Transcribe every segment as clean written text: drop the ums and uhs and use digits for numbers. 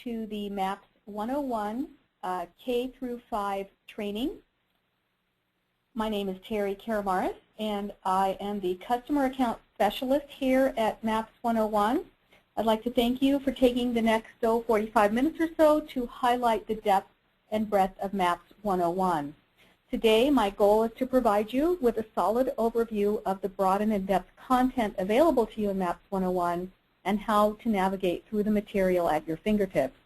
to the Maps 101 K through 5 training. My name is Terry Karamaris, and I am the Customer Account Specialist here at Maps 101. I'd like to thank you for taking the next 45 minutes or so to highlight the depth and breadth of Maps 101. Today, my goal is to provide you with a solid overview of the broad and in-depth content available to you in Maps 101 and how to navigate through the material at your fingertips.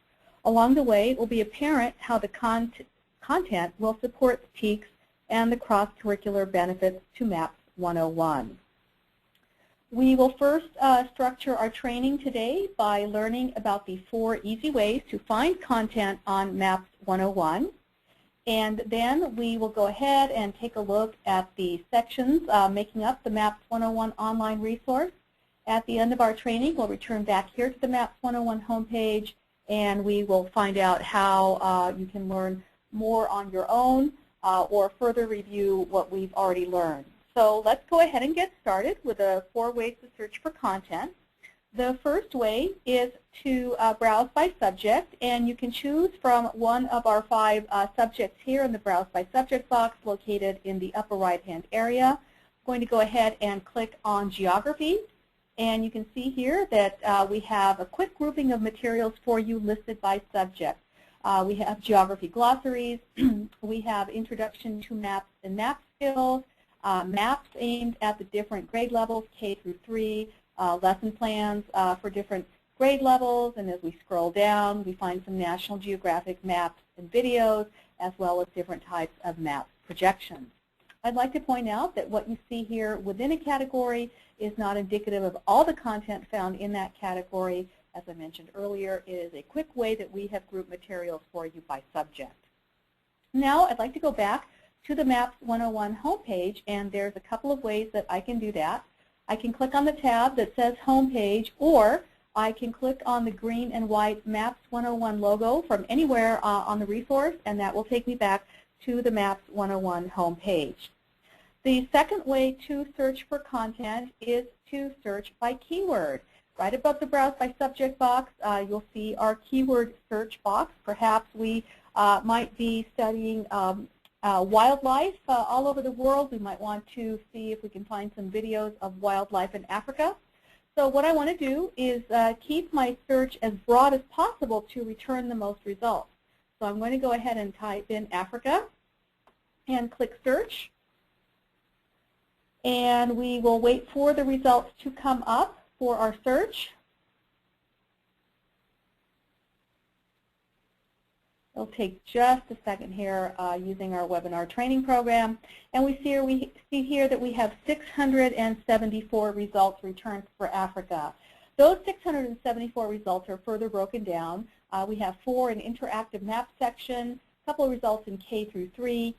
Along the way, it will be apparent how the content will support the TEKS and the cross-curricular benefits to Maps 101. We will first structure our training today by learning about the 4 easy ways to find content on Maps 101. And then we will go ahead and take a look at the sections making up the Maps 101 online resource. At the end of our training, we'll return back here to the Maps 101 homepage, and we will find out how you can learn more on your own or further review what we've already learned. So let's go ahead and get started with the 4 ways to search for content. The first way is to browse by subject, and you can choose from one of our 5 subjects here in the Browse by Subject box located in the upper right-hand area. I'm going to go ahead and click on Geography, and you can see here that we have a quick grouping of materials for you listed by subject. We have geography glossaries, we have Introduction to Maps and Map Skills, maps aimed at the different grade levels, K through 3, lesson plans for different grade levels, and as we scroll down, we find some National Geographic maps and videos, as well as different types of map projections. I'd like to point out that what you see here within a category is not indicative of all the content found in that category. As I mentioned earlier, it is a quick way that we have grouped materials for you by subject. Now I'd like to go back to the Maps 101 homepage, and there's a couple of ways that I can do that. I can click on the tab that says Homepage, or I can click on the green and white Maps 101 logo from anywhere on the resource, and that will take me back to the Maps 101 homepage. The second way to search for content is to search by keyword. Right above the Browse by Subject box, you'll see our keyword search box. Perhaps we might be studying wildlife all over the world. We might want to see if we can find some videos of wildlife in Africa. So what I want to do is keep my search as broad as possible to return the most results. So I'm going to go ahead and type in Africa and click Search. And we will wait for the results to come up for our search. It'll take just a second here using our webinar training program. And we see here that we have 674 results returned for Africa. Those 674 results are further broken down. We have 4 in interactive map section, a couple of results in K through 3,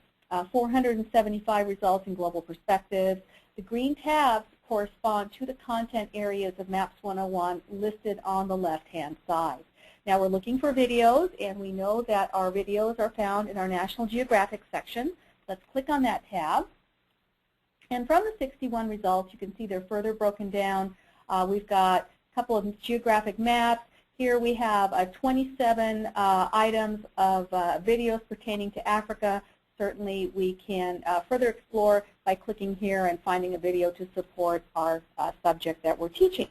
475 results in global perspectives. The green tabs correspond to the content areas of Maps 101 listed on the left-hand side. Now we're looking for videos, and we know that our videos are found in our National Geographic section. Let's click on that tab. And from the 61 results, you can see they're further broken down. We've got a couple of geographic maps. Here we have 27 items of videos pertaining to Africa. Certainly we can further explore by clicking here and finding a video to support our subject that we're teaching.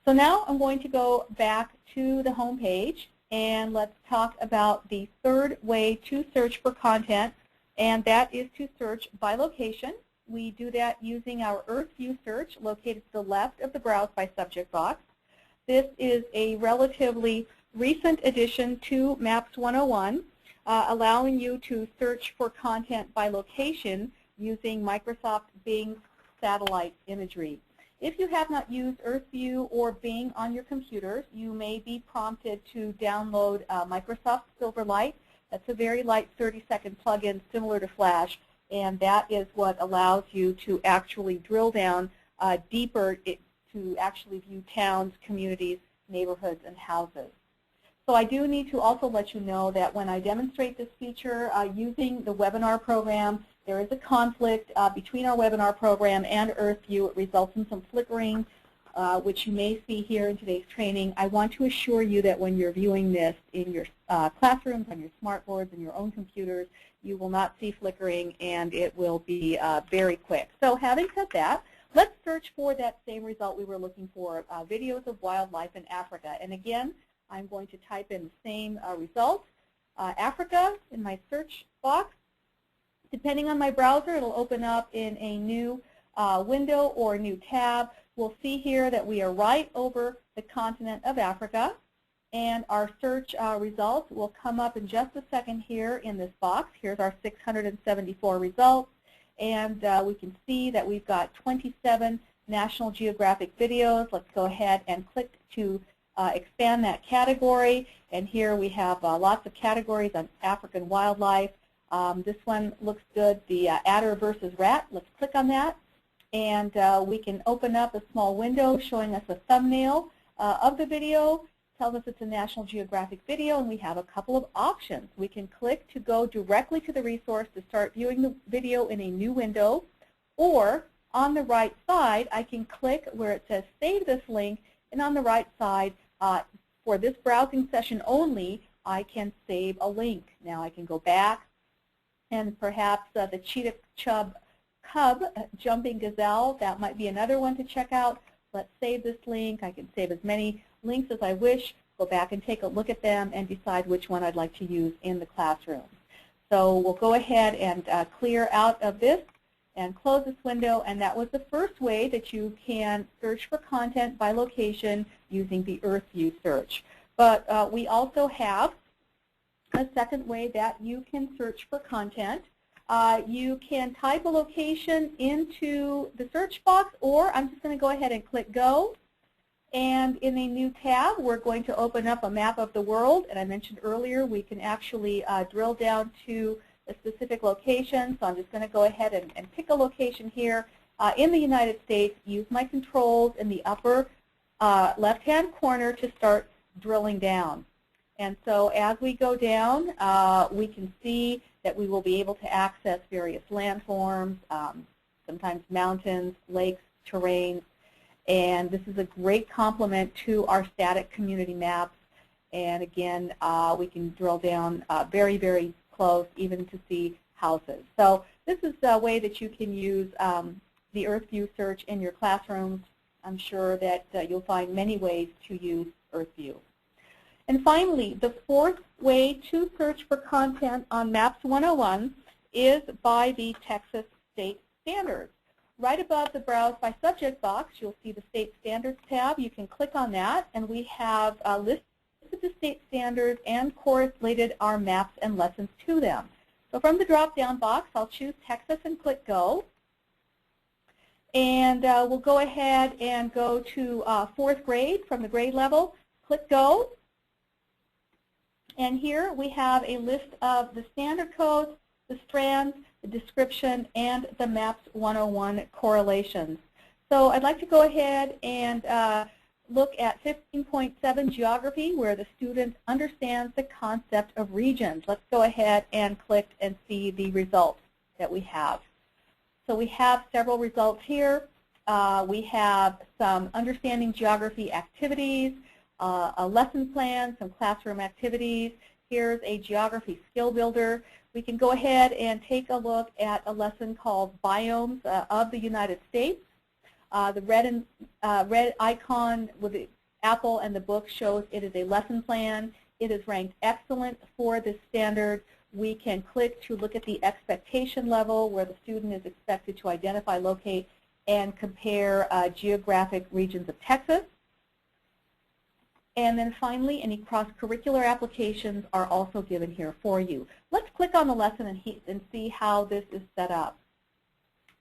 So now I'm going to go back to the home page, and let's talk about the third way to search for content, and that is to search by location. We do that using our Earth View search located to the left of the Browse by Subject box. This is a relatively recent addition to Maps 101, allowing you to search for content by location using Microsoft Bing satellite imagery. If you have not used EarthView or Bing on your computers, you may be prompted to download Microsoft Silverlight. That's a very light 30-second plugin similar to Flash, and that is what allows you to actually drill down deeper to actually view towns, communities, neighborhoods, and houses. So I do need to also let you know that when I demonstrate this feature using the webinar program, there is a conflict between our webinar program and EarthView. It results in some flickering which you may see here in today's training, I want to assure you that when you're viewing this in your classrooms, on your smart boards, and your own computers, you will not see flickering, and it will be very quick. So having said that, let's search for that same result we were looking for, videos of wildlife in Africa. And again, I'm going to type in the same result, Africa, in my search box. Depending on my browser, it'll open up in a new window or a new tab. We'll see here that we are right over the continent of Africa, and our search results will come up in just a second here in this box. Here's our 674 results, and we can see that we've got 27 National Geographic videos. Let's go ahead and click to expand that category, and here we have lots of categories on African wildlife. This one looks good, the adder versus rat. Let's click on that, and we can open up a small window showing us a thumbnail of the video. Tells us it's a National Geographic video, and we have a couple of options. We can click to go directly to the resource to start viewing the video in a new window, or on the right side, I can click where it says save this link, and on the right side, for this browsing session only, I can save a link. Now I can go back, and perhaps the cheetah cub jumping gazelle, that might be another one to check out. Let's save this link. I can save as many links as I wish, go back and take a look at them, and decide which one I'd like to use in the classroom. So we'll go ahead and clear out of this and close this window, and that was the first way that you can search for content by location using the Earth View search. But we also have a second way that you can search for content. You can type a location into the search box, or I'm just going to go ahead and click go. And in a new tab, we're going to open up a map of the world. And I mentioned earlier, we can actually drill down to a specific location. So I'm just going to go ahead and pick a location here in the United States, use my controls in the upper left-hand corner to start drilling down. And so as we go down, we can see that we will be able to access various landforms, sometimes mountains, lakes, terrains. And this is a great complement to our static community maps. And again, we can drill down very, very close, even to see houses. So this is a way that you can use the Earth View search in your classrooms. I'm sure that you'll find many ways to use Earth View. And finally, the fourth way to search for content on Maps 101 is by the Texas State Standards. Right above the Browse by Subject box, you'll see the State Standards tab. You can click on that, and we have listed the state standards and correlated our maps and lessons to them. So from the drop-down box, I'll choose Texas and click Go. And we'll go ahead and go to 4th grade from the grade level. Click Go. And here we have a list of the standard codes, the strands, the description, and the Maps 101 correlations. So I'd like to go ahead and look at 15.7 geography, where the student understands the concept of regions. Let's go ahead and click and see the results that we have. So we have several results here. We have some understanding geography activities, a lesson plan, some classroom activities. Here's a geography skill builder. We can go ahead and take a look at a lesson called Biomes of the United States. The red icon with the apple and the book shows it is a lesson plan. It is ranked excellent for this standard. We can click to look at the expectation level, where the student is expected to identify, locate, and compare geographic regions of Texas. And then finally, any cross-curricular applications are also given here for you. Let's click on the lesson and see how this is set up.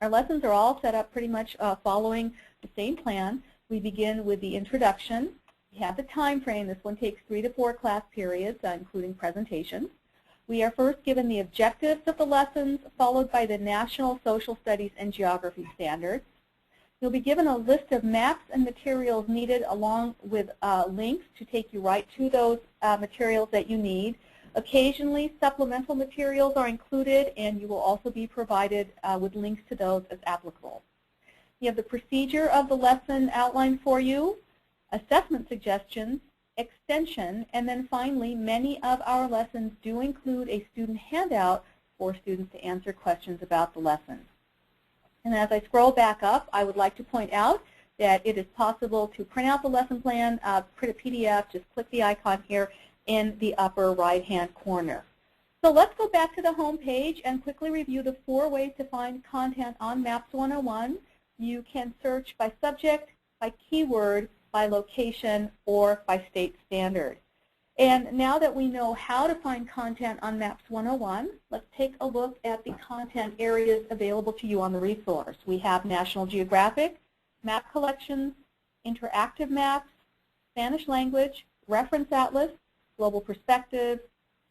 Our lessons are all set up pretty much following the same plan. We begin with the introduction. We have the time frame. This one takes 3 to 4 class periods, including presentations. We are first given the objectives of the lessons, followed by the National Social Studies and Geography standards. You'll be given a list of maps and materials needed, along with links to take you right to those materials that you need. Occasionally, supplemental materials are included, and you will also be provided with links to those as applicable. You have the procedure of the lesson outlined for you, assessment suggestions, extension, and then finally, many of our lessons do include a student handout for students to answer questions about the lesson. And as I scroll back up, I would like to point out that it is possible to print out the lesson plan, print a PDF, just click the icon here in the upper right-hand corner. So let's go back to the home page and quickly review the 4 ways to find content on Maps 101. You can search by subject, by keyword, by location, or by state standard. And now that we know how to find content on Maps 101, let's take a look at the content areas available to you on the resource. We have National Geographic, map collections, interactive maps, Spanish language, reference atlas, global perspective,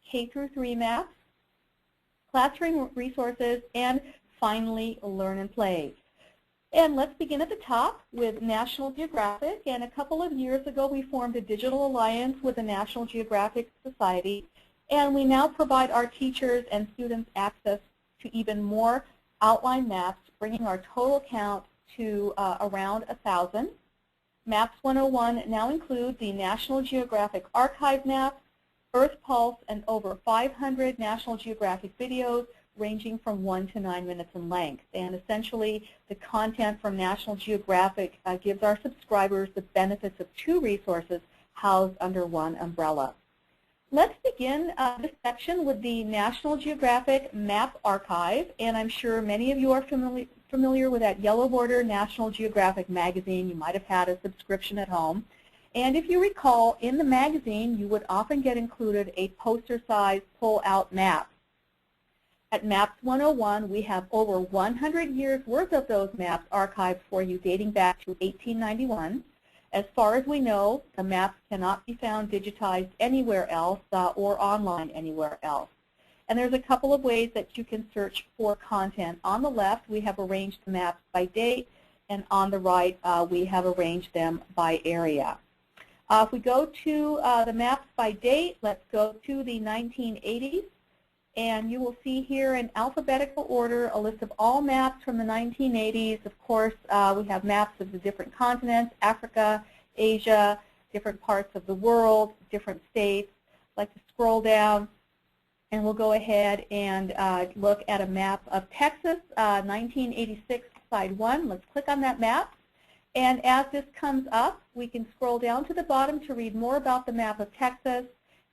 K-3 maps, classroom resources, and finally, learn and play. And let's begin at the top with National Geographic. And a couple of years ago, we formed a digital alliance with the National Geographic Society. And we now provide our teachers and students access to even more outline maps, bringing our total count to around 1,000. Maps 101 now includes the National Geographic Archive maps, Earth Pulse, and over 500 National Geographic videos ranging from 1 to 9 minutes in length. And essentially, the content from National Geographic gives our subscribers the benefits of 2 resources housed under one umbrella. Let's begin this section with the National Geographic Map Archive, and I'm sure many of you are familiar with that yellow border National Geographic magazine. You might have had a subscription at home. And if you recall, in the magazine, you would often get included a poster-sized pull-out map. At Maps 101, we have over 100 years worth of those maps archived for you dating back to 1891. As far as we know, the maps cannot be found digitized anywhere else or online anywhere else. And there's a couple of ways that you can search for content. On the left, we have arranged the maps by date, and on the right, we have arranged them by area. If we go to the maps by date, let's go to the 1980s. And you will see here in alphabetical order a list of all maps from the 1980s. Of course, we have maps of the different continents, Africa, Asia, different parts of the world, different states. I'd like to scroll down, and we'll go ahead and look at a map of Texas, 1986, side 1. Let's click on that map. And as this comes up, we can scroll down to the bottom to read more about the map of Texas.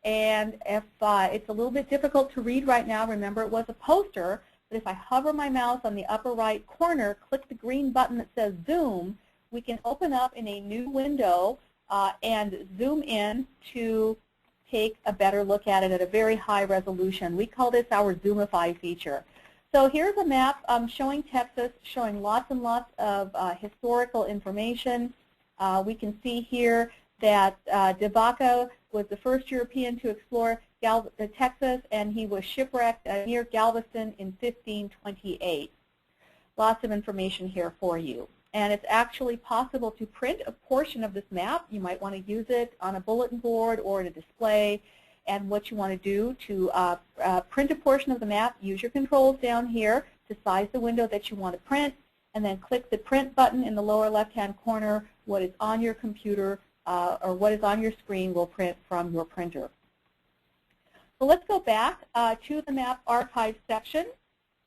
And if it's a little bit difficult to read right now, remember it was a poster, but if I hover my mouse on the upper right corner, click the green button that says Zoom, we can open up in a new window and zoom in to take a better look at it at a very high resolution. We call this our Zoomify feature. So here's a map showing Texas, showing lots and lots of historical information. We can see here that De Vaca was the first European to explore Texas, and he was shipwrecked near Galveston in 1528. Lots of information here for you. And it's actually possible to print a portion of this map. You might want to use it on a bulletin board or in a display. And what you want to do to print a portion of the map, use your controls down here to size the window that you want to print, and then click the print button in the lower left-hand corner. What is on your computer or what is on your screen will print from your printer. So let's go back to the map archive section,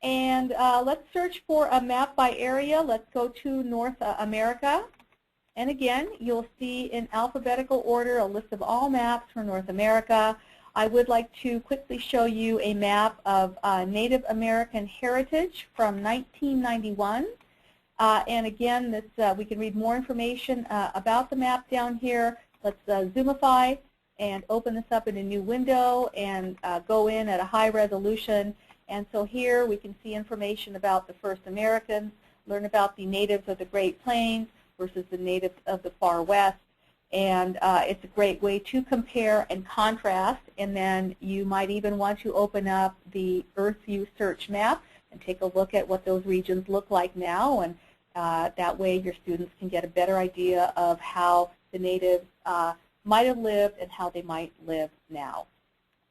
and let's search for a map by area. Let's go to North America. And again, you'll see in alphabetical order a list of all maps for North America. I would like to quickly show you a map of Native American heritage from 1991. And again, this, we can read more information about the map down here. Let's Zoomify and open this up in a new window and go in at a high resolution. And so here we can see information about the first Americans, learn about the natives of the Great Plains versus the natives of the Far West. And it's a great way to compare and contrast. And then you might even want to open up the EarthView search map and take a look at what those regions look like now. And that way your students can get a better idea of how the natives might have lived and how they might live now.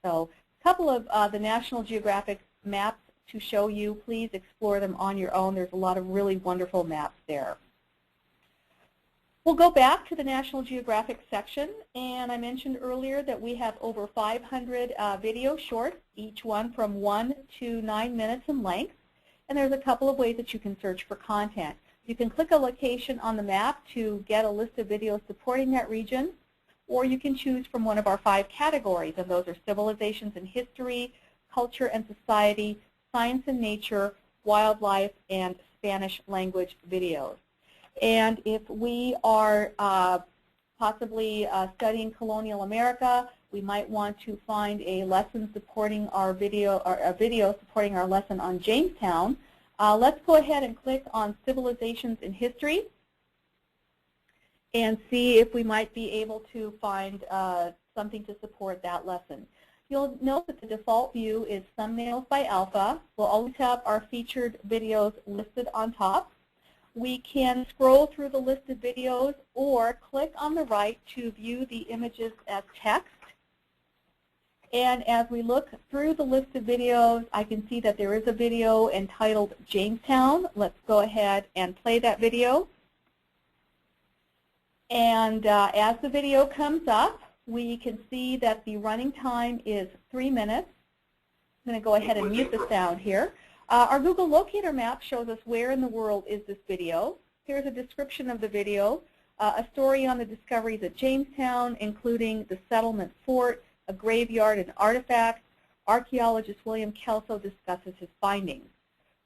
So a couple of the National Geographic maps to show you. Please explore them on your own. There's a lot of really wonderful maps there. We'll go back to the National Geographic section, and I mentioned earlier that we have over 500 video shorts, each one from 1 to 9 minutes in length, and there's a couple of ways that you can search for content. You can click a location on the map to get a list of videos supporting that region, or you can choose from one of our 5 categories, and those are civilizations and history, culture and society, science and nature, wildlife, and Spanish language videos. And if we are possibly studying colonial America, we might want to find a lesson supporting our video, or a video supporting our lesson on Jamestown. Let's go ahead and click on Civilizations in History and see if we might be able to find something to support that lesson. You'll note that the default view is Thumbnails by Alpha. We'll always have our featured videos listed on top. We can scroll through the list of videos or click on the right to view the images as text. And as we look through the list of videos, I can see that there is a video entitled Jamestown. Let's go ahead and play that video. And as the video comes up, we can see that the running time is 3 minutes. I'm going to go ahead and mute the sound here. Our Google Locator map shows us where in the world is this video. Here's a description of the video, a story on the discoveries at Jamestown, including the settlement fort, a graveyard, and artifacts. Archaeologist William Kelso discusses his findings.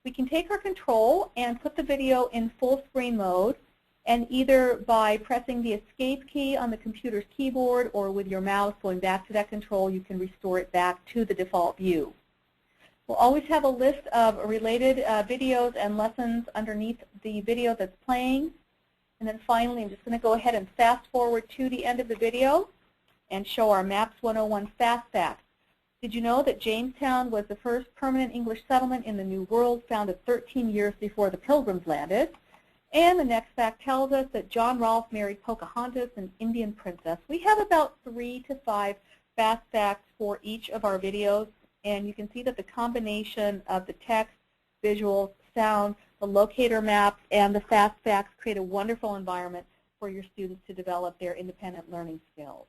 We can take our control and put the video in full screen mode, and either by pressing the escape key on the computer's keyboard or with your mouse going back to that control, you can restore it back to the default view. We'll always have a list of related videos and lessons underneath the video that's playing. And then finally, I'm just going to go ahead and fast forward to the end of the video and show our Maps 101 Fast Fact. Did you know that Jamestown was the first permanent English settlement in the New World, founded 13 years before the Pilgrims landed? And the next fact tells us that John Rolfe married Pocahontas, an Indian princess. We have about 3 to 5 fast facts for each of our videos. And you can see that the combination of the text, visuals, sound, the locator maps, and the fast facts create a wonderful environment for your students to develop their independent learning skills.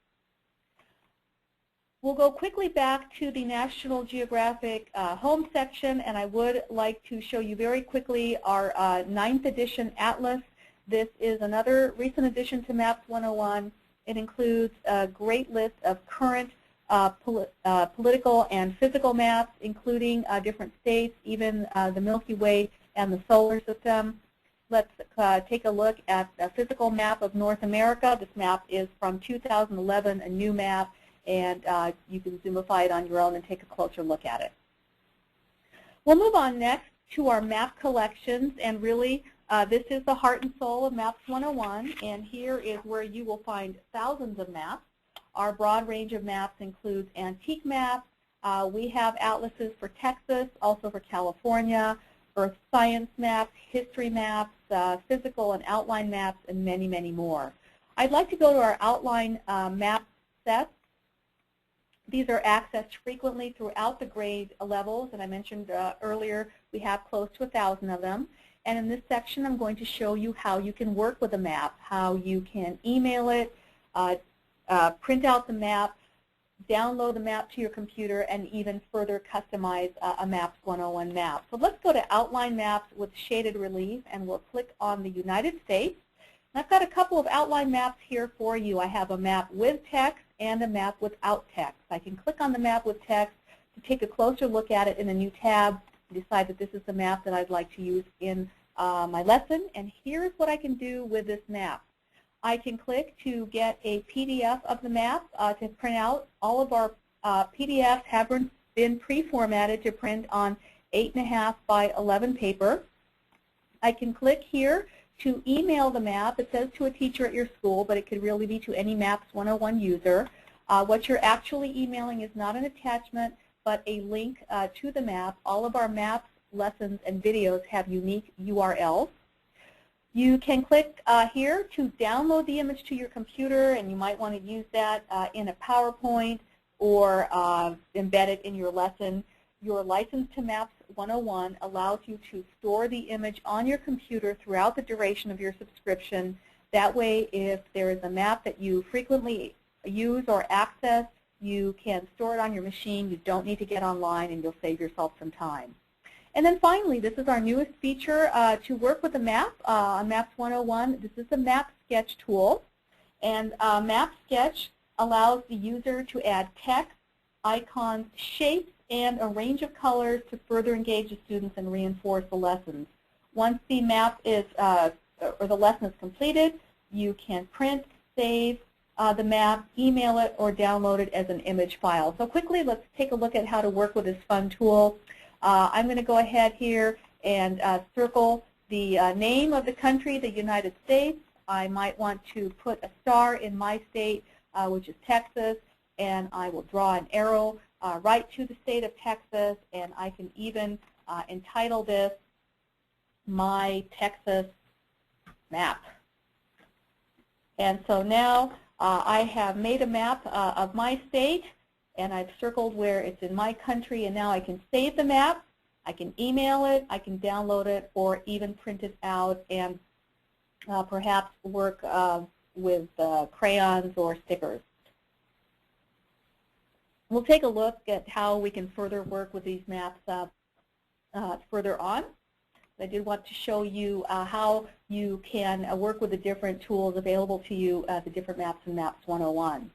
We'll go quickly back to the National Geographic home section, and I would like to show you very quickly our 9th edition atlas. This is another recent addition to Maps 101. It includes a great list of current political and physical maps, including different states, even the Milky Way and the solar system. Let's take a look at a physical map of North America. This map is from 2011, a new map, and you can zoomify it on your own and take a closer look at it. We'll move on next to our map collections, and really this is the heart and soul of Maps 101, and here is where you will find thousands of maps. Our broad range of maps includes antique maps. We have atlases for Texas, also for California, earth science maps, history maps, physical and outline maps, and many, many more. I'd like to go to our outline map sets. These are accessed frequently throughout the grade levels, and I mentioned earlier we have close to 1,000 of them. And in this section I'm going to show you how you can work with a map, how you can email it, print out the map, download the map to your computer, and even further customize a Maps 101 map. So let's go to Outline Maps with Shaded Relief, and we'll click on the United States. And I've got a couple of outline maps here for you. I have a map with text and a map without text. I can click on the map with text to take a closer look at it in a new tab and decide that this is the map that I'd like to use in my lesson. And here's what I can do with this map. I can click to get a PDF of the map to print out. All of our PDFs have been pre-formatted to print on 8.5 by 11 paper. I can click here to email the map. It says to a teacher at your school, but it could really be to any Maps 101 user. What you're actually emailing is not an attachment, but a link to the map. All of our maps, lessons, and videos have unique URLs. You can click here to download the image to your computer, and you might want to use that in a PowerPoint or embed it in your lesson. Your license to Maps 101 allows you to store the image on your computer throughout the duration of your subscription, That way, if there is a map that you frequently use or access, you can store it on your machine. You don't need to get online, and you'll save yourself some time. And then finally, this is our newest feature to work with a map on Maps 101. This is the Map Sketch tool. And Map Sketch allows the user to add text, icons, shapes, and a range of colors to further engage the students and reinforce the lessons. Once the map is, or the lesson is completed, you can print, save the map, email it, or download it as an image file. So quickly, let's take a look at how to work with this fun tool. I'm going to go ahead here and circle the name of the country, the United States. I might want to put a star in my state, which is Texas, and I will draw an arrow right to the state of Texas, and I can even entitle this My Texas Map. And so now I have made a map of my state, and I've circled where it's in my country, and now I can save the map, I can email it, I can download it, or even print it out and perhaps work with crayons or stickers. We'll take a look at how we can further work with these maps further on. I did want to show you how you can work with the different tools available to you, the different maps in Maps 101.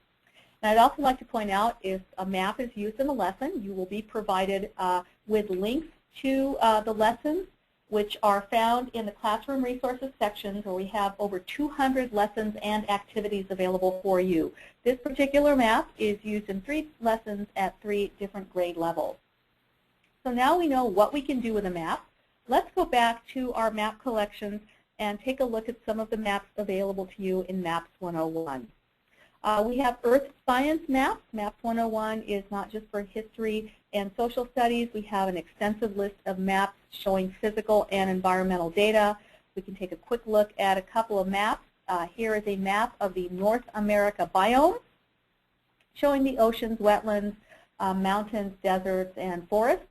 And I'd also like to point out, if a map is used in a lesson, you will be provided with links to the lessons, which are found in the classroom resources sections, where we have over 200 lessons and activities available for you. This particular map is used in 3 lessons at 3 different grade levels. So now we know what we can do with a map. Let's go back to our map collections and take a look at some of the maps available to you in Maps 101. We have Earth Science maps. Maps 101 is not just for history and social studies. We have an extensive list of maps showing physical and environmental data. We can take a quick look at a couple of maps. Here is a map of the North America biome, showing the oceans, wetlands, mountains, deserts, and forests.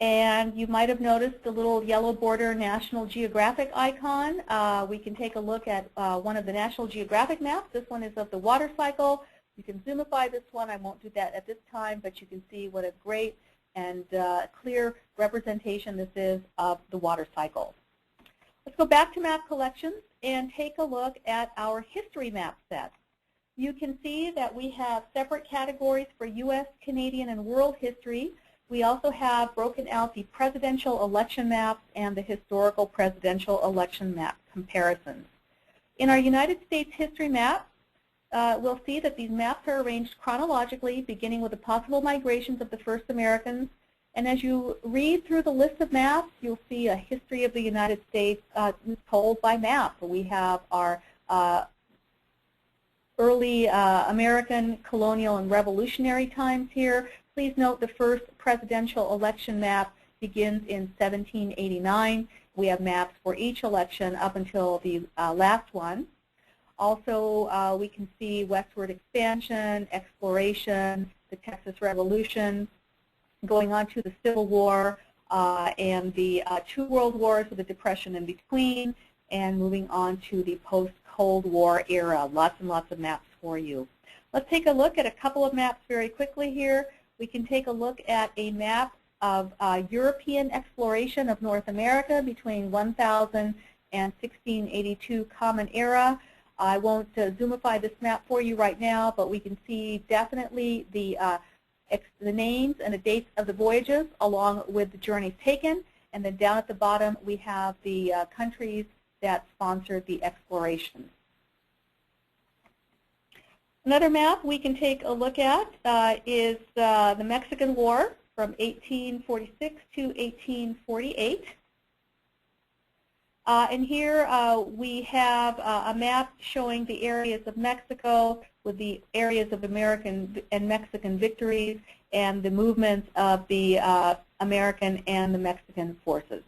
And you might have noticed the little yellow border National Geographic icon. We can take a look at one of the National Geographic maps. This one is of the water cycle. You can zoomify this one. I won't do that at this time, but you can see what a great and clear representation this is of the water cycle. Let's go back to map collections and take a look at our history map set. You can see that we have separate categories for U.S., Canadian, and world history. We also have broken out the presidential election maps and the historical presidential election map comparisons. In our United States history map, we'll see that these maps are arranged chronologically, beginning with the possible migrations of the first Americans. And as you read through the list of maps, you'll see a history of the United States told by map. We have our early American colonial and revolutionary times here. Please note the first presidential election map begins in 1789. We have maps for each election up until the last one. Also, we can see westward expansion, exploration, the Texas Revolution, going on to the Civil War, and the 2 world wars with the Depression in between, and moving on to the post-Cold War era. Lots and lots of maps for you. Let's take a look at a couple of maps very quickly here. We can take a look at a map of European exploration of North America between 1000 and 1682 Common Era. I won't zoomify this map for you right now, but we can see definitely the names and the dates of the voyages along with the journeys taken. And then down at the bottom, we have the countries that sponsored the exploration. Another map we can take a look at is the Mexican War from 1846 to 1848. And here we have a map showing the areas of Mexico with the areas of American and Mexican victories and the movements of the American and the Mexican forces.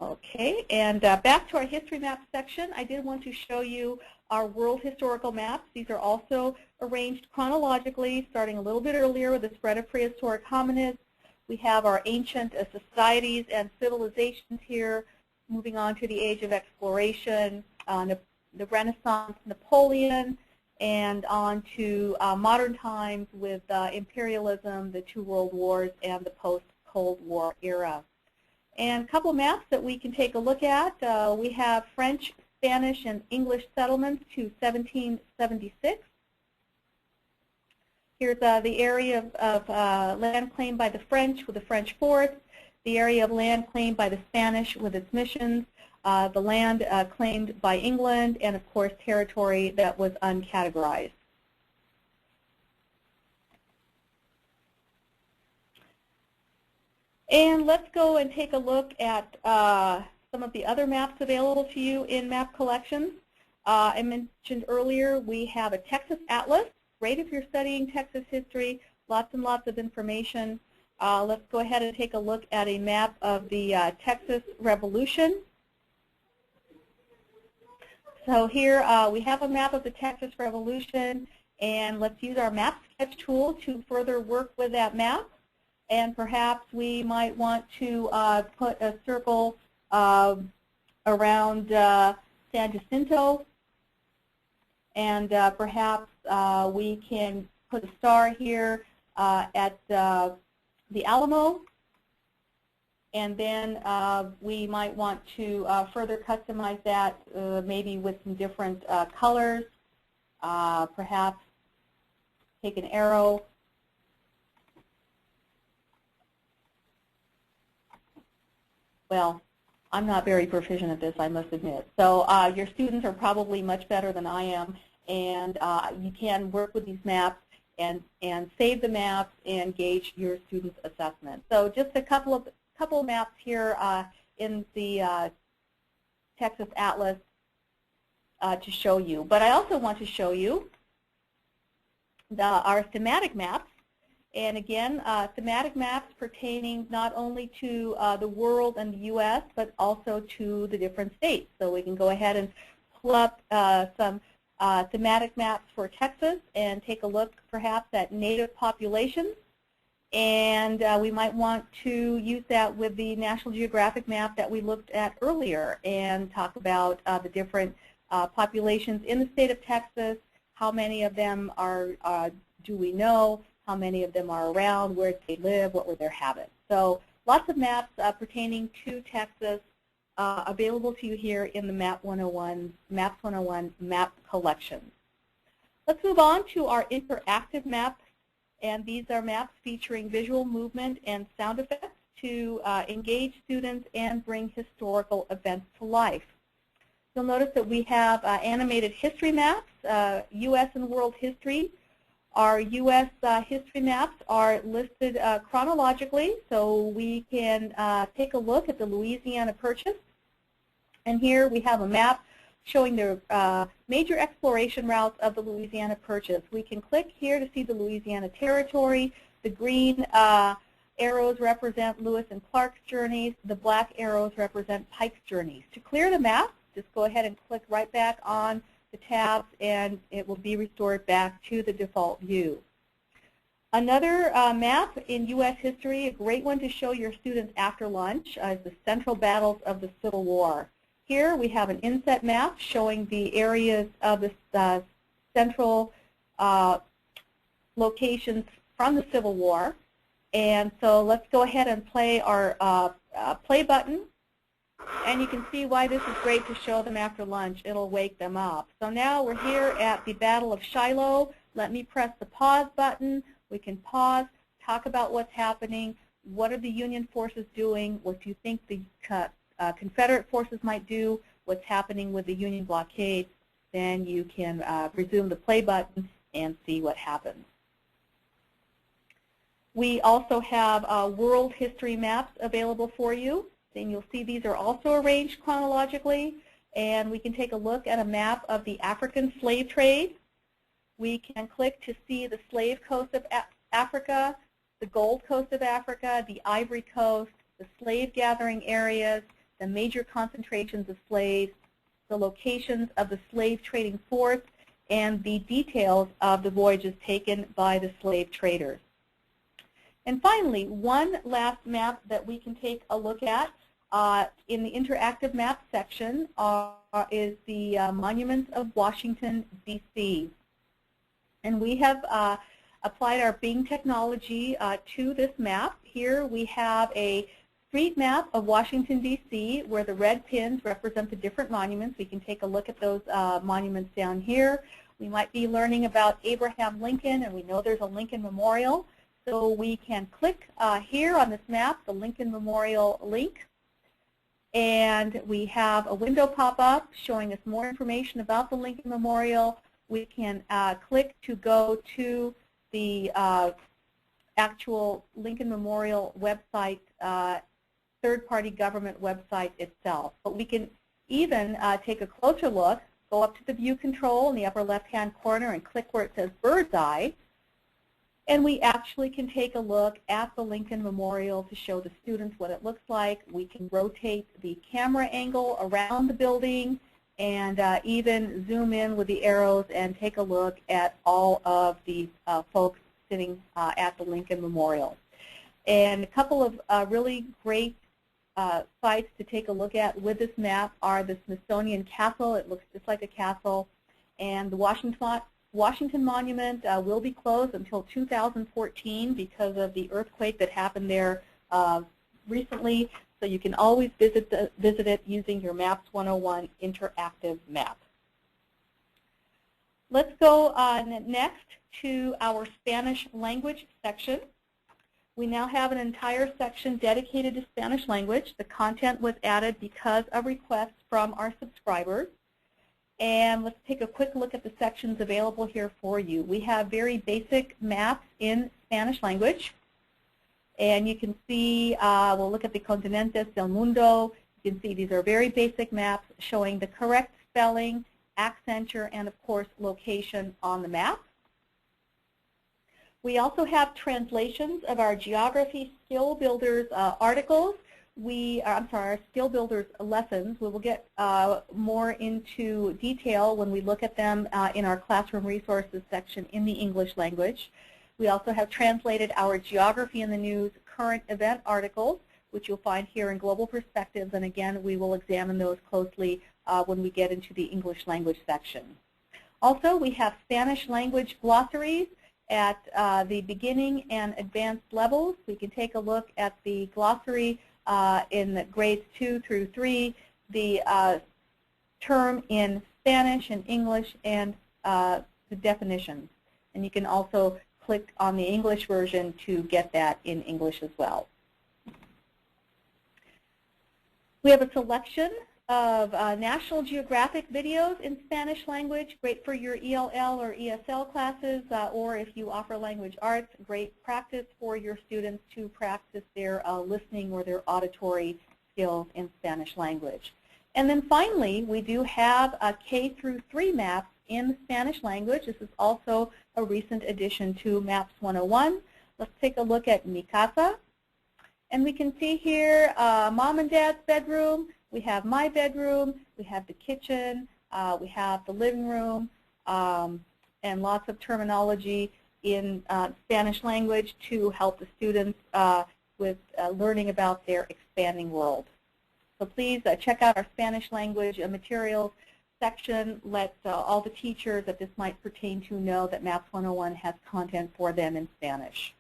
Okay, and back to our history map section, I did want to show you our world historical maps. These are also arranged chronologically, starting a little bit earlier with the spread of prehistoric hominids, We have our ancient societies and civilizations here, moving on to the age of exploration, the Renaissance, Napoleon, and on to modern times with imperialism, the two world wars, and the post-Cold War era. And a couple maps that we can take a look at. We have French, Spanish, and English settlements to 1776. Here's the area of land claimed by the French with the French forts, the area of land claimed by the Spanish with its missions, the land claimed by England, and of course territory that was uncategorized. And let's go and take a look at some of the other maps available to you in map collections. I mentioned earlier we have a Texas Atlas. Great if you're studying Texas history, lots and lots of information. Let's go ahead and take a look at a map of the Texas Revolution. So here we have a map of the Texas Revolution, and let's use our map sketch tool to further work with that map. And perhaps we might want to put a circle around San Jacinto, and perhaps we can put a star here at the Alamo, and then we might want to further customize that maybe with some different colors, perhaps take an arrow. Well, I'm not very proficient at this, I must admit. So your students are probably much better than I am, and you can work with these maps and save the maps and gauge your students' assessment. So just a couple of maps here in the Texas Atlas to show you. But I also want to show you our thematic maps. And again, thematic maps pertaining not only to the world and the U.S., but also to the different states. So we can go ahead and pull up some thematic maps for Texas and take a look perhaps at native populations. And we might want to use that with the National Geographic map that we looked at earlier and talk about the different populations in the state of Texas, how many of them do we know, how many of them are around, where do they live, what were their habits. So lots of maps pertaining to Texas available to you here in the Maps 101 map collection. Let's move on to our interactive maps, and these are maps featuring visual movement and sound effects to engage students and bring historical events to life. You'll notice that we have animated history maps, U.S. and world history. Our U.S. History maps are listed chronologically, so we can take a look at the Louisiana Purchase. And here we have a map showing the major exploration routes of the Louisiana Purchase. We can click here to see the Louisiana Territory. The green arrows represent Lewis and Clark's journeys. The black arrows represent Pike's journeys. To clear the map, just go ahead and click right back on the tabs, and it will be restored back to the default view. Another map in U.S. history, a great one to show your students after lunch, is the central battles of the Civil War. Here we have an inset map showing the areas of the central locations from the Civil War. And so let's go ahead and play our play button. And you can see why this is great to show them after lunch. It'll wake them up. So now we're here at the Battle of Shiloh. Let me press the pause button. We can pause, talk about what's happening. What are the Union forces doing? What do you think the Confederate forces might do? What's happening with the Union blockade? Then you can resume the play button and see what happens. We also have world history maps available for you. And you'll see these are also arranged chronologically, and we can take a look at a map of the African slave trade. We can click to see the slave coast of Africa, the gold coast of Africa, the Ivory Coast, the slave gathering areas, the major concentrations of slaves, the locations of the slave trading forts, and the details of the voyages taken by the slave traders. And finally, one last map that we can take a look at in the interactive map section is the Monuments of Washington, D.C. And we have applied our Bing technology to this map. Here we have a street map of Washington, D.C., where the red pins represent the different monuments. We can take a look at those monuments down here. We might be learning about Abraham Lincoln, and we know there's a Lincoln Memorial. So we can click here on this map, the Lincoln Memorial link, and we have a window pop up showing us more information about the Lincoln Memorial. We can click to go to the actual Lincoln Memorial website, third-party government website itself. But we can even take a closer look, go up to the view control in the upper left-hand corner and click where it says bird's eye. And we actually can take a look at the Lincoln Memorial to show the students what it looks like. We can rotate the camera angle around the building and even zoom in with the arrows and take a look at all of the folks sitting at the Lincoln Memorial. And a couple of really great sites to take a look at with this map are the Smithsonian Castle. It looks just like a castle. And the Washington Monument will be closed until 2014 because of the earthquake that happened there recently. So you can always visit it using your Maps 101 interactive map. Let's go next to our Spanish language section. We now have an entire section dedicated to Spanish language. The content was added because of requests from our subscribers. And let's take a quick look at the sections available here for you. We have very basic maps in Spanish language. And you can see, we'll look at the Continentes del Mundo. You can see these are very basic maps showing the correct spelling, accenture, and of course, location on the map. We also have translations of our Geography Skill Builders articles. Our Skill Builders lessons. We will get more into detail when we look at them in our Classroom Resources section in the English language. We also have translated our Geography in the News current event articles, which you'll find here in Global Perspectives, and again, we will examine those closely when we get into the English language section. Also, we have Spanish language glossaries at the beginning and advanced levels. We can take a look at the glossary in grades 2 through 3, the term in Spanish and English, and the definitions. And you can also click on the English version to get that in English as well. We have a selection of National Geographic videos in Spanish language, great for your ELL or ESL classes, or if you offer language arts, great practice for your students to practice their listening or their auditory skills in Spanish language. And then finally, we do have a K through 3 maps in Spanish language. This is also a recent addition to Maps 101. Let's take a look at Mi Casa. And we can see here Mom and Dad's bedroom. We have my bedroom, we have the kitchen, we have the living room, and lots of terminology in Spanish language to help the students with learning about their expanding world. So please check out our Spanish language materials section. Let all the teachers that this might pertain to know that Maps 101 has content for them in Spanish.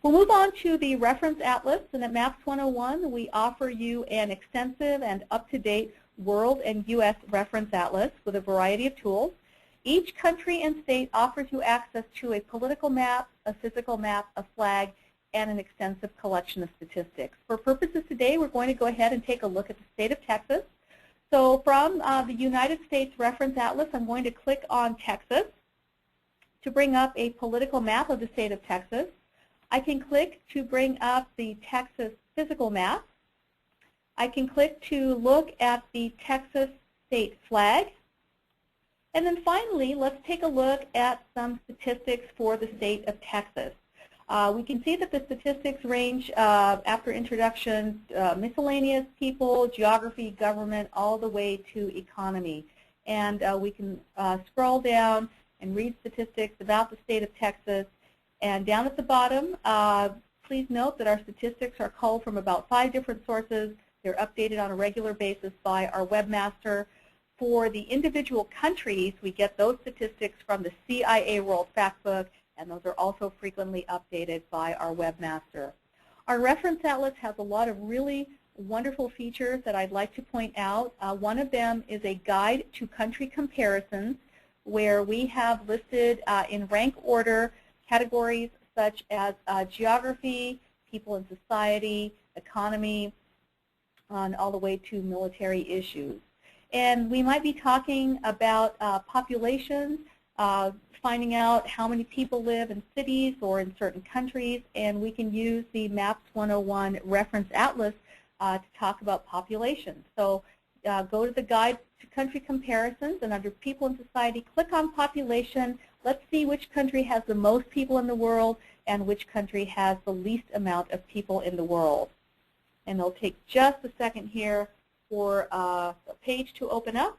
We'll move on to the reference atlas, and at Maps 101 we offer you an extensive and up-to-date world and U.S. reference atlas with a variety of tools. Each country and state offers you access to a political map, a physical map, a flag, and an extensive collection of statistics. For purposes today, we're going to go ahead and take a look at the state of Texas. So from the United States Reference Atlas, I'm going to click on Texas to bring up a political map of the state of Texas. I can click to bring up the Texas physical map. I can click to look at the Texas state flag. And then finally, let's take a look at some statistics for the state of Texas. We can see that the statistics range after introduction, miscellaneous, people, geography, government, all the way to economy. And we can scroll down and read statistics about the state of Texas. And down at the bottom, please note that our statistics are culled from about 5 different sources. They're updated on a regular basis by our webmaster. For the individual countries, we get those statistics from the CIA World Factbook, and those are also frequently updated by our webmaster. Our reference atlas has a lot of really wonderful features that I'd like to point out. One of them is a guide to country comparisons, where we have listed in rank order categories such as geography, people and society, economy, and all the way to military issues. And we might be talking about population, finding out how many people live in cities or in certain countries, and we can use the Maps101 reference atlas to talk about population. So go to the guide to country comparisons, and under people and society, click on population. Let's see which country has the most people in the world and which country has the least amount of people in the world. And it'll take just a second here for a page to open up.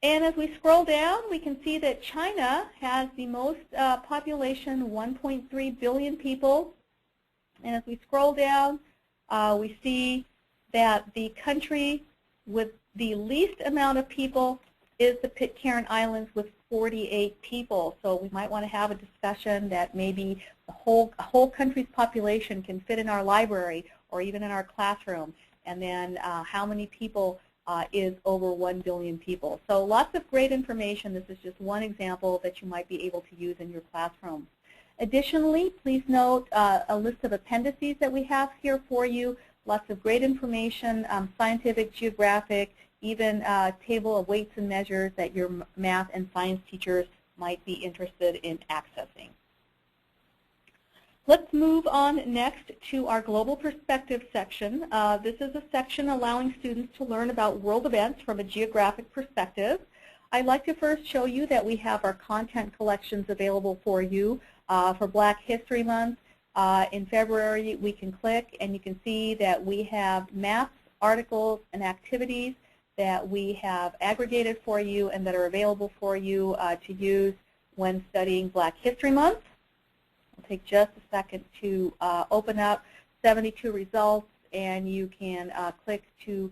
And as we scroll down, we can see that China has the most population, 1.3 billion people. And as we scroll down, we see that the country with the least amount of people is the Pitcairn Islands with 48 people. So we might want to have a discussion that maybe the whole country's population can fit in our library or even in our classroom, and then how many people is over 1 billion people. So lots of great information. This is just one example that you might be able to use in your classroom. Additionally, please note a list of appendices that we have here for you. Lots of great information, scientific, geographic, even a table of weights and measures that your math and science teachers might be interested in accessing. Let's move on next to our Global Perspective section. This is a section allowing students to learn about world events from a geographic perspective. I'd like to first show you that we have our content collections available for you for Black History Month. In February, we can click and you can see that we have maps, articles, and activities that we have aggregated for you and that are available for you to use when studying Black History Month. It'll take just a second to open up 72 results, and you can click to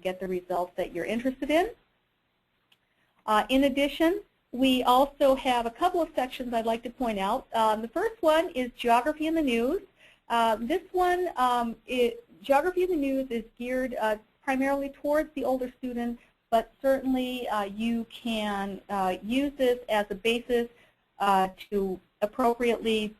get the results that you're interested in. In addition, we also have a couple of sections I'd like to point out. The first one is Geography in the News. This one, Geography in the News is geared primarily towards the older student, but certainly you can use this as a basis to appropriately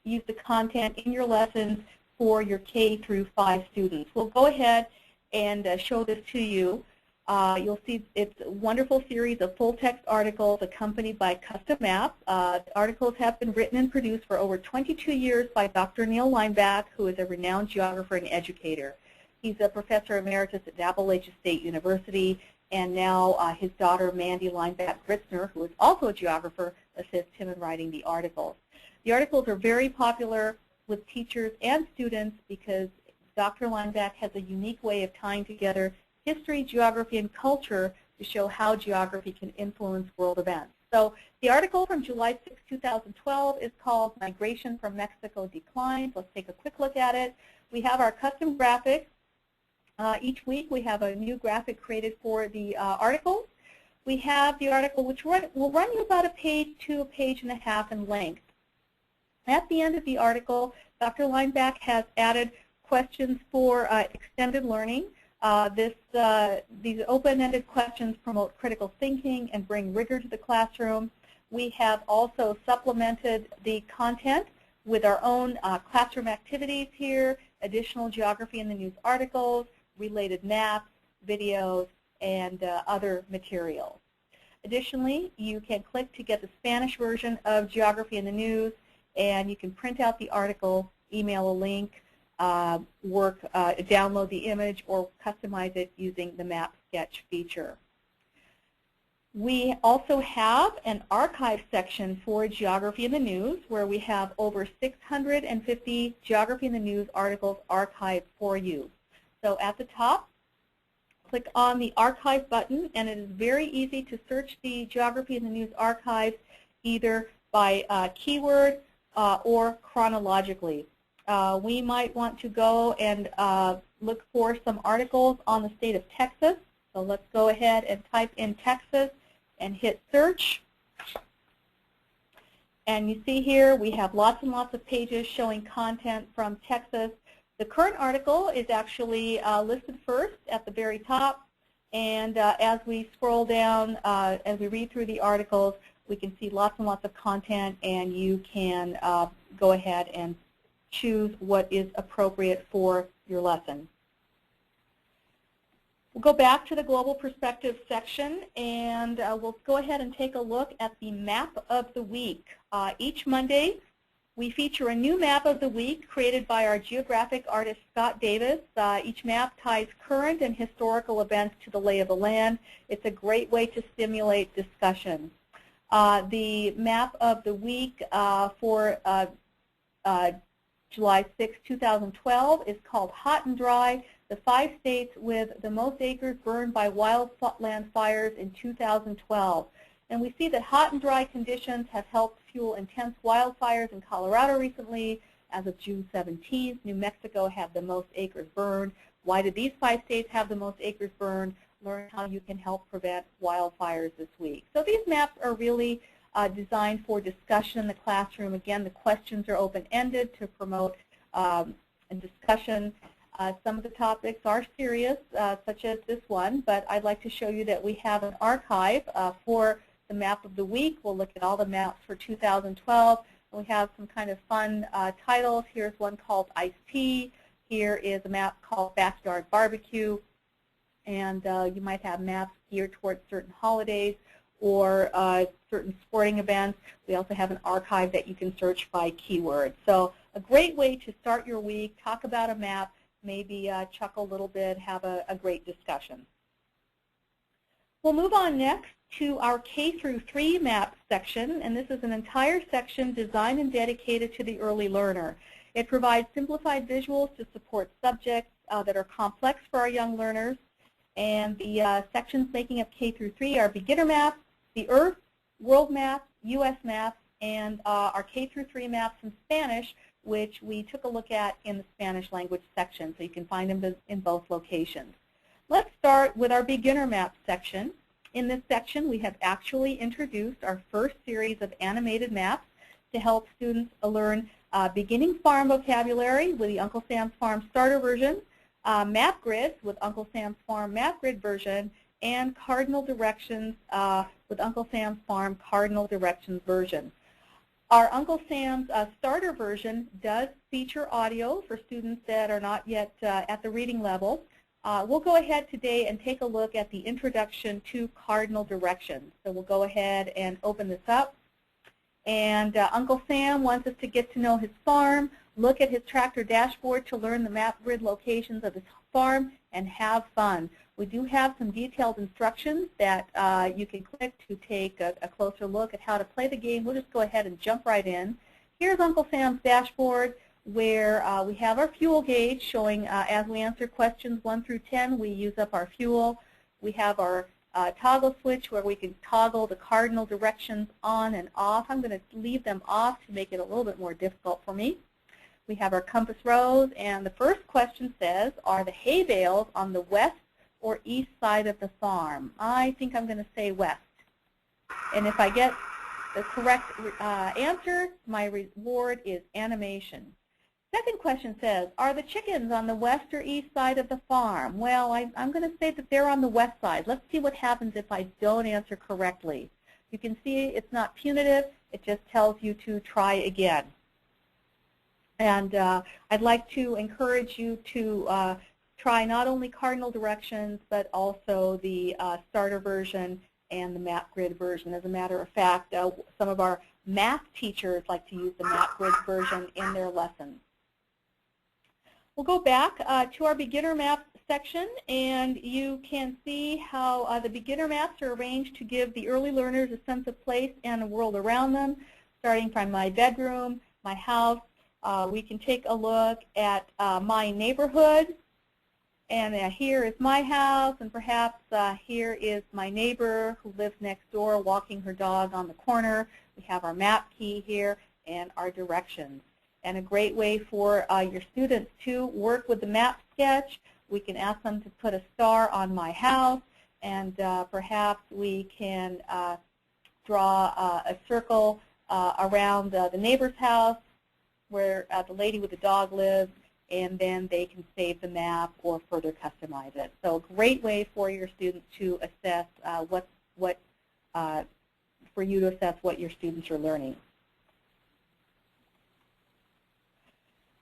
use the content in your lessons for your K through 5 students. We'll go ahead and show this to you. You'll see it's a wonderful series of full-text articles accompanied by custom maps. The articles have been written and produced for over 22 years by Dr. Neil Lineback, who is a renowned geographer and educator. He's a professor emeritus at Appalachia State University, and now his daughter, Mandy Lineback-Gritzner, who is also a geographer, assists him in writing the articles. The articles are very popular with teachers and students because Dr. Lineback has a unique way of tying together history, geography, and culture to show how geography can influence world events. So the article from July 6, 2012 is called Migration from Mexico Declines. Let's take a quick look at it. We have our custom graphics. Each week we have a new graphic created for the article. We have the article which will run you about a page to a page and a half in length. At the end of the article, Dr. Lineback has added questions for extended learning. These open-ended questions promote critical thinking and bring rigor to the classroom. We have also supplemented the content with our own classroom activities here, additional Geography in the News articles, related maps, videos, and other materials. Additionally, you can click to get the Spanish version of Geography in the News, and you can print out the article, email a link, download the image, or customize it using the Map Sketch feature. We also have an archive section for Geography in the News, where we have over 650 Geography in the News articles archived for you. So at the top, click on the Archive button, and it is very easy to search the Geography in the News archives either by keyword or chronologically. We might want to go and look for some articles on the state of Texas. So let's go ahead and type in Texas and hit search. And you see here we have lots and lots of pages showing content from Texas. The current article is actually listed first at the very top. And as we scroll down, as we read through the articles, we can see lots and lots of content, and you can go ahead and choose what is appropriate for your lesson. We'll go back to the Global Perspective section, and we'll go ahead and take a look at the Map of the Week. Each Monday, we feature a new Map of the Week created by our geographic artist, Scott Davis. Each map ties current and historical events to the lay of the land. It's a great way to stimulate discussion. The Map of the Week for July 6, 2012 is called Hot and Dry, the 5 states with the most acres burned by wildland fires in 2012. And we see that hot and dry conditions have helped fuel intense wildfires in Colorado recently. As of June 17th, New Mexico had the most acres burned. Why did these 5 states have the most acres burned? Learn how you can help prevent wildfires this week. So these maps are really designed for discussion in the classroom. Again, the questions are open-ended to promote a discussion. Some of the topics are serious, such as this one, but I'd like to show you that we have an archive for the Map of the Week. We'll look at all the maps for 2012. We have some kind of fun titles. Here's one called Iced Tea. Here is a map called Backyard Barbecue. And you might have maps geared towards certain holidays or certain sporting events. We also have an archive that you can search by keyword. So a great way to start your week, talk about a map, maybe chuckle a little bit, have a great discussion. We'll move on next to our K-3 map section, and this is an entire section designed and dedicated to the early learner. It provides simplified visuals to support subjects that are complex for our young learners. And the sections making up K-3 are beginner maps, the Earth, world map, U.S. maps, and our K-3 maps in Spanish, which we took a look at in the Spanish language section, so you can find them in both locations. Let's start with our beginner map section. In this section, we have actually introduced our first series of animated maps to help students learn beginning farm vocabulary with the Uncle Sam's Farm starter version, map grids with Uncle Sam's Farm map grid version, and cardinal directions with Uncle Sam's Farm cardinal directions version. Our Uncle Sam's starter version does feature audio for students that are not yet at the reading level. We'll go ahead today and take a look at the introduction to cardinal directions. So we'll go ahead and open this up. And Uncle Sam wants us to get to know his farm, look at his tractor dashboard to learn the map grid locations of his farm, and have fun. We do have some detailed instructions that you can click to take a closer look at how to play the game. We'll just go ahead and jump right in. Here's Uncle Sam's dashboard, where we have our fuel gauge showing as we answer questions 1 through 10, we use up our fuel. We have our toggle switch where we can toggle the cardinal directions on and off. I'm going to leave them off to make it a little bit more difficult for me. We have our compass rose, and the first question says, are the hay bales on the west or east side of the farm? I think I'm going to say west. And if I get the correct answer, my reward is animation. Second question says, are the chickens on the west or east side of the farm? Well, I'm going to say that they're on the west side. Let's see what happens if I don't answer correctly. You can see it's not punitive. It just tells you to try again. And I'd like to encourage you to try not only cardinal directions, but also the starter version and the map grid version. As a matter of fact, some of our math teachers like to use the map grid version in their lessons. We'll go back to our beginner maps section, and you can see how the beginner maps are arranged to give the early learners a sense of place and the world around them, starting from my bedroom, my house. We can take a look at my neighborhood, And here is my house, and perhaps here is my neighbor who lives next door walking her dog on the corner. We have our map key here and our directions. And a great way for your students to work with the map sketch, we can ask them to put a star on my house, and perhaps we can draw a circle around the neighbor's house where the lady with the dog lives, and then they can save the map or further customize it. So a great way for your students to assess for you to assess what your students are learning.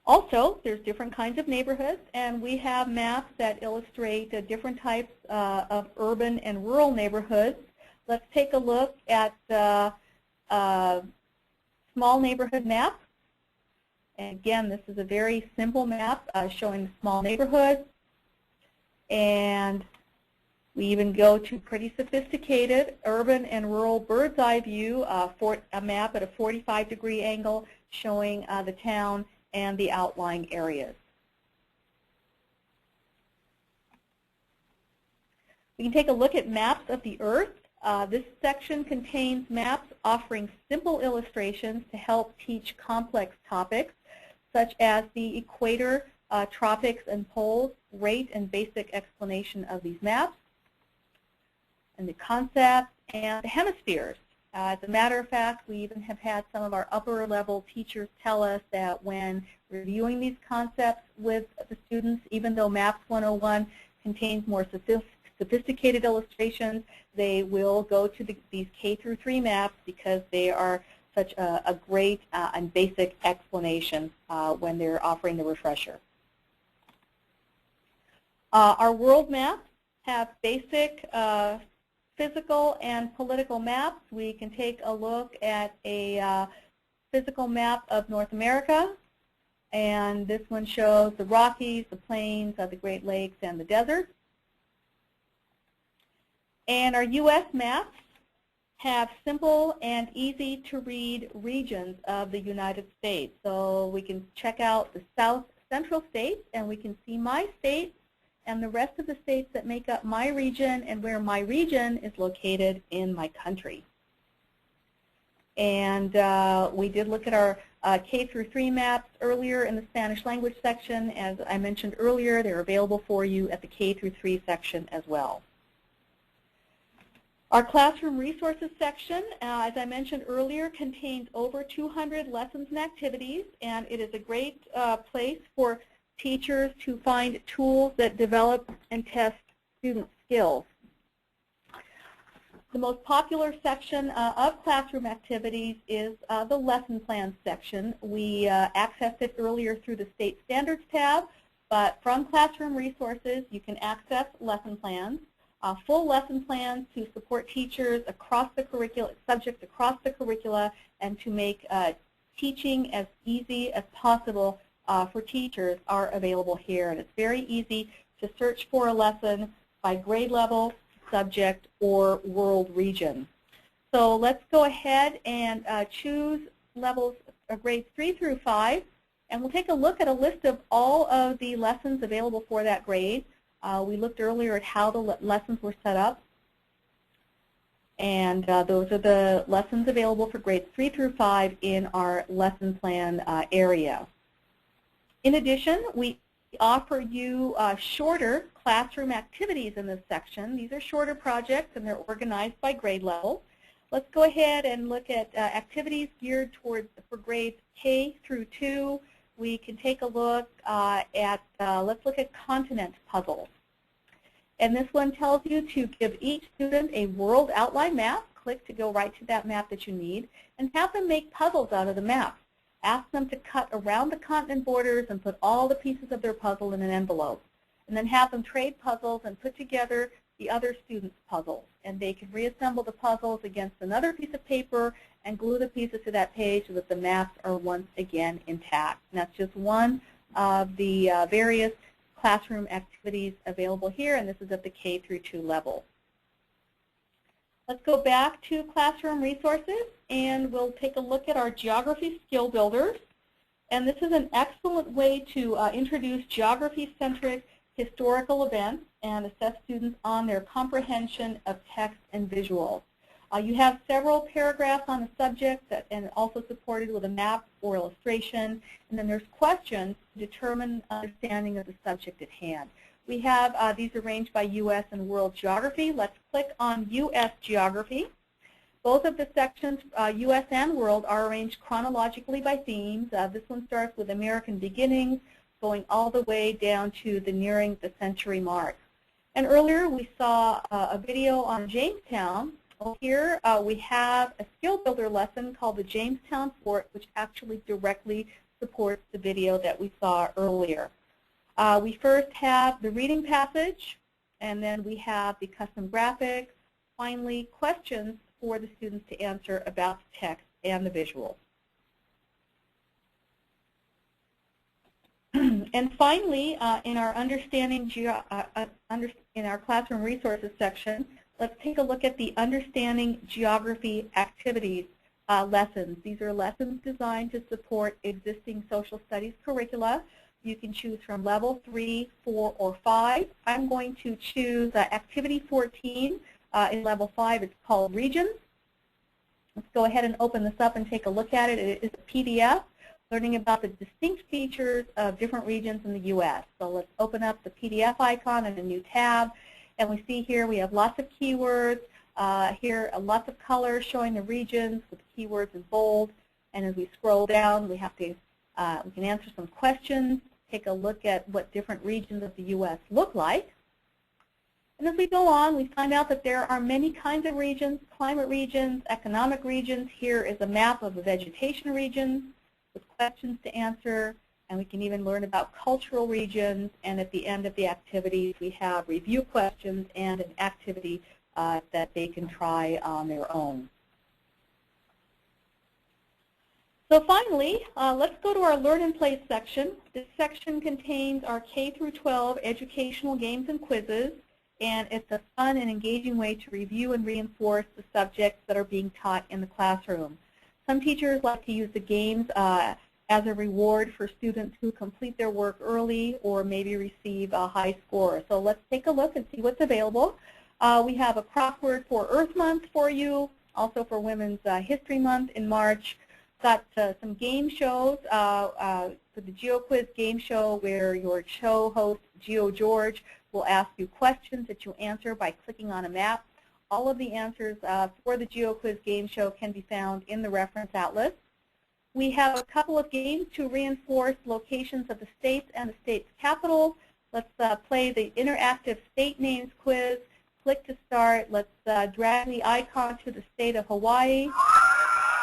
Also, there's different kinds of neighborhoods, and we have maps that illustrate different types of urban and rural neighborhoods. Let's take a look at the small neighborhood map. And again, this is a very simple map showing the small neighborhoods. And we even go to pretty sophisticated urban and rural bird's eye view, a map at a 45-degree angle showing the town and the outlying areas. We can take a look at maps of the Earth. This section contains maps offering simple illustrations to help teach complex topics, such as the equator, tropics, and poles. Great and basic explanation of these maps, and the concepts and the hemispheres. As a matter of fact, we even have had some of our upper level teachers tell us that when reviewing these concepts with the students, even though Maps 101 contains more sophisticated illustrations, they will go to these K-3 maps because they are such a great and basic explanation when they're offering the refresher. Our world maps have basic physical and political maps. We can take a look at a physical map of North America, and this one shows the Rockies, the plains, the Great Lakes, and the deserts. And our U.S. maps have simple and easy to read regions of the United States. So we can check out the South Central states, and we can see my state and the rest of the states that make up my region and where my region is located in my country. And we did look at our K-3 maps earlier in the Spanish language section. As I mentioned earlier, they're available for you at the K-3 section as well. Our classroom resources section, as I mentioned earlier, contains over 200 lessons and activities, and it is a great place for teachers to find tools that develop and test student skills. The most popular section of classroom activities is the lesson plans section. We accessed it earlier through the State Standards tab, but from classroom resources you can access lesson plans, full lesson plans to support teachers across the curricula, subjects across the curricula, and to make teaching as easy as possible for teachers are available here. And it's very easy to search for a lesson by grade level, subject, or world region. So let's go ahead and choose levels of grades 3 through 5, and we'll take a look at a list of all of the lessons available for that grade. We looked earlier at how the lessons were set up, and those are the lessons available for grades 3 through 5 in our lesson plan area. In addition, we offer you shorter classroom activities in this section. These are shorter projects, and they're organized by grade level. Let's go ahead and look at activities geared towards for grades K through 2. We can take a look at, let's look at continent puzzles. And this one tells you to give each student a world outline map. Click to go right to that map that you need, and have them make puzzles out of the map. Ask them to cut around the continent borders and put all the pieces of their puzzle in an envelope. And then have them trade puzzles and put together the other students' puzzles. And they can reassemble the puzzles against another piece of paper and glue the pieces to that page so that the maps are once again intact. And that's just one of the various classroom activities available here, and this is at the K through 2 level. Let's go back to classroom resources, and we'll take a look at our geography skill builders. And this is an excellent way to introduce geography-centric historical events, and assess students on their comprehension of text and visuals. You have several paragraphs on the subject and also supported with a map or illustration, and then there's questions to determine understanding of the subject at hand. We have these arranged by U.S. and World Geography. Let's click on U.S. Geography. Both of the sections, U.S. and World, are arranged chronologically by themes. This one starts with American beginnings, going all the way down to the nearing the century mark. And earlier we saw a video on Jamestown. Well, here we have a skill builder lesson called the Jamestown Fort, which actually directly supports the video that we saw earlier. We first have the reading passage, and then we have the custom graphics. Finally, questions for the students to answer about the text and the visuals. And finally, in our in our classroom resources section, let's take a look at the Understanding Geography Activities lessons. These are lessons designed to support existing social studies curricula. You can choose from level 3, 4, or 5. I'm going to choose Activity 14 in level 5. It's called Regions. Let's go ahead and open this up and take a look at it. It is a PDF, learning about the distinct features of different regions in the U.S. So let's open up the PDF icon in a new tab. And we see here we have lots of keywords. Here lots of colors showing the regions with keywords in bold. And as we scroll down, we have to we can answer some questions, take a look at what different regions of the U.S. look like. And as we go on, we find out that there are many kinds of regions: climate regions, economic regions. Here is a map of the vegetation regions with questions to answer, and we can even learn about cultural regions. And at the end of the activities, we have review questions and an activity that they can try on their own. So finally, let's go to our Learn and Play section. This section contains our K through 12 educational games and quizzes, and it's a fun and engaging way to review and reinforce the subjects that are being taught in the classroom. Some teachers like to use the games as a reward for students who complete their work early or maybe receive a high score. So let's take a look and see what's available. We have a crossword for Earth Month for you, also for Women's History Month in March. Got some game shows for the GeoQuiz game show, where your show host, Geo George, will ask you questions that you answer by clicking on a map. All of the answers for the GeoQuiz game show can be found in the reference atlas. We have a couple of games to reinforce locations of the states and the state's capital. Let's play the interactive state names quiz. Click to start. Let's drag the icon to the state of Hawaii.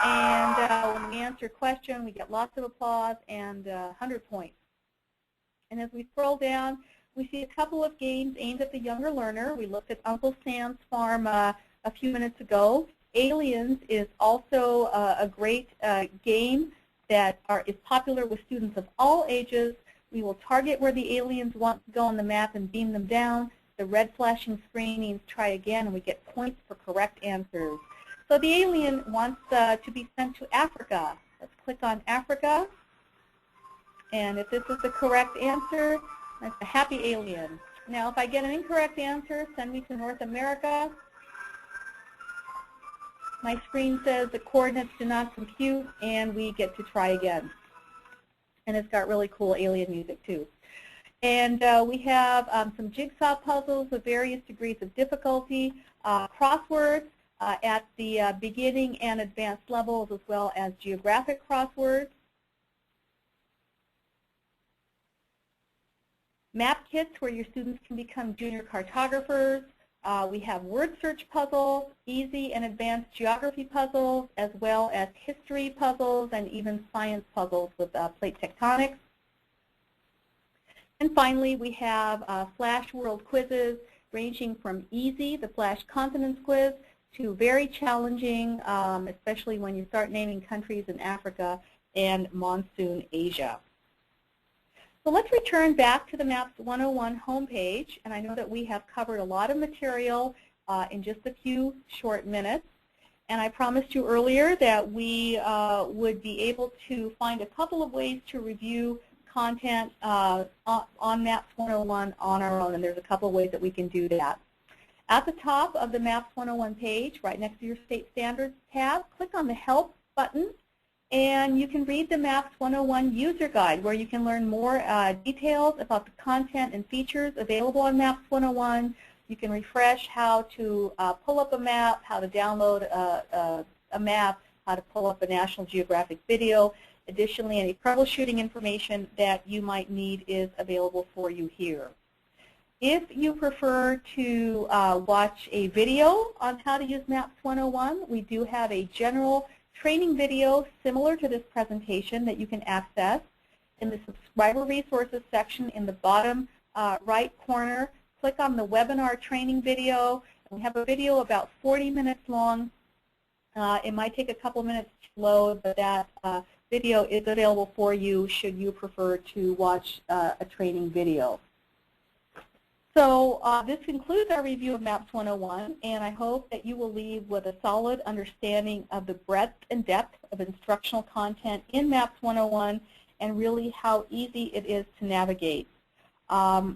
And when we answer a question, we get lots of applause and 100 points. And as we scroll down, we see a couple of games aimed at the younger learner. We looked at Uncle Sam's Farm a few minutes ago. Aliens is also a great game that is popular with students of all ages. We will target where the aliens want to go on the map and beam them down. The red flashing screen means try again, and we get points for correct answers. So the alien wants to be sent to Africa. Let's click on Africa. And if this is the correct answer, that's a happy alien. Now, if I get an incorrect answer, send me to North America. My screen says the coordinates do not compute, and we get to try again. And it's got really cool alien music, too. And we have some jigsaw puzzles with various degrees of difficulty, crosswords at the beginning and advanced levels, as well as geographic crosswords. Map kits where your students can become junior cartographers. We have word search puzzles, easy and advanced geography puzzles, as well as history puzzles and even science puzzles with plate tectonics. And finally, we have Flash World quizzes ranging from easy, the Flash Continents quiz, to very challenging, especially when you start naming countries in Africa and Monsoon Asia. So let's return back to the Maps 101 homepage, and I know that we have covered a lot of material in just a few short minutes. And I promised you earlier that we would be able to find a couple of ways to review content on Maps 101 on our own, and there's a couple of ways that we can do that. At the top of the Maps 101 page, right next to your State Standards tab, click on the Help button, and you can read the Maps 101 User Guide, where you can learn more details about the content and features available on Maps 101. You can refresh how to pull up a map, how to download a map, how to pull up a National Geographic video. Additionally, any troubleshooting information that you might need is available for you here. If you prefer to watch a video on how to use Maps 101, we do have a general training video similar to this presentation that you can access in the Subscriber Resources section in the bottom right corner. Click on the webinar training video. We have a video about 40 minutes long. It might take a couple minutes to load, but that video is available for you should you prefer to watch a training video. So this concludes our review of Maps 101, and I hope that you will leave with a solid understanding of the breadth and depth of instructional content in Maps 101 and really how easy it is to navigate.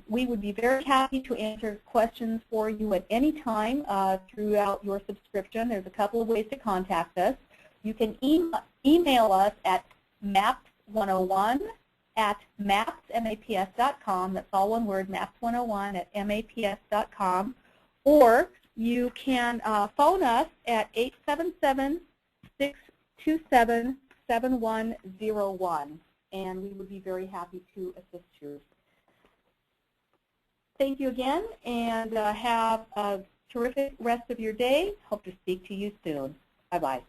We would be very happy to answer questions for you at any time throughout your subscription. There's a couple of ways to contact us. You can email us at maps101@maps.com. That's all one word, maps101@maps.com. Or you can phone us at 877-627-7101, and we would be very happy to assist you. Thank you again, and have a terrific rest of your day. Hope to speak to you soon. Bye-bye.